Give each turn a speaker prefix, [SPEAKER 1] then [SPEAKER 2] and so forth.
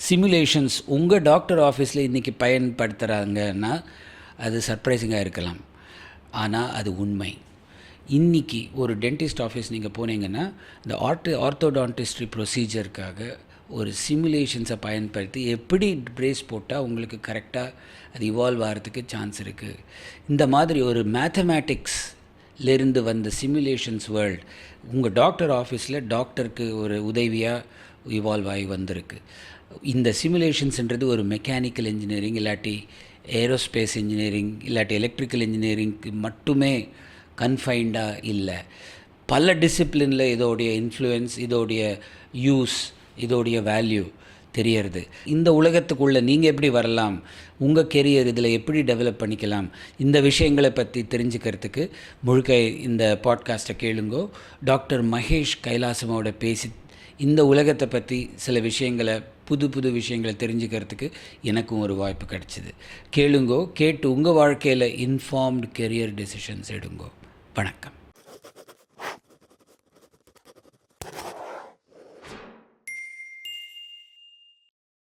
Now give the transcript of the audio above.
[SPEAKER 1] Simulations உங்கள் doctor ஆஃபீஸில் இன்றைக்கி பயன்படுத்துகிறாங்கன்னா அது சர்ப்ரைசிங்காக இருக்கலாம். ஆனால் அது உண்மை. இன்றைக்கி ஒரு டென்டிஸ்ட் ஆஃபீஸ் நீங்கள் போனீங்கன்னா இந்த ஆர்த்தோடான்டிஸ்ட்ரி ப்ரொசீஜருக்காக ஒரு சிமுலேஷன்ஸை பயன்படுத்தி எப்படி பிரேஸ் போட்டால் உங்களுக்கு கரெக்டாக அது இவால்வ் ஆகிறதுக்கு சான்ஸ் இருக்குது. இந்த மாதிரி ஒரு மேத்தமேட்டிக்ஸ்லேருந்து வந்த சிமுலேஷன்ஸ் வேர்ல்டு உங்கள் டாக்டர் ஆஃபீஸில் டாக்டருக்கு ஒரு உதவியாக இவால்வ் ஆகி வந்திருக்கு. இந்த சிமுலேஷன்ஸ்ன்றது ஒரு மெக்கானிக்கல் இன்ஜினியரிங் இல்லாட்டி ஏரோஸ்பேஸ் இன்ஜினியரிங் இல்லாட்டி எலக்ட்ரிக்கல் இன்ஜினியரிங்க்கு மட்டுமே கன்ஃபைன்டாக இல்லை. பல டிசிப்ளினில் இதோடைய இன்ஃப்ளூயன்ஸ், இதோடைய யூஸ், இதோடைய வேல்யூ தெரியறது. இந்த உலகத்துக்குள்ளே நீங்கள் எப்படி வரலாம், உங்கள் கெரியர் இதில் எப்படி டெவலப் பண்ணிக்கலாம், இந்த விஷயங்களை பற்றி தெரிஞ்சுக்கிறதுக்கு முழுக்க இந்த பாட்காஸ்ட்டை கேளுங்கோ. டாக்டர் மகேஷ் கைலாசமோட பேசி இந்த உலகத்தை பற்றி சில விஷயங்களை புது விஷயங்களை தெரிஞ்சுக்கிறதுக்கு எனக்கும் ஒரு வாய்ப்பு கிடச்சிது. கேளுங்கோ. கேட்டு உங்கள் வாழ்க்கையில் இன்ஃபார்ம்டு கெரியர் டெசிஷன்ஸ் எடுங்கோ. வணக்கம்.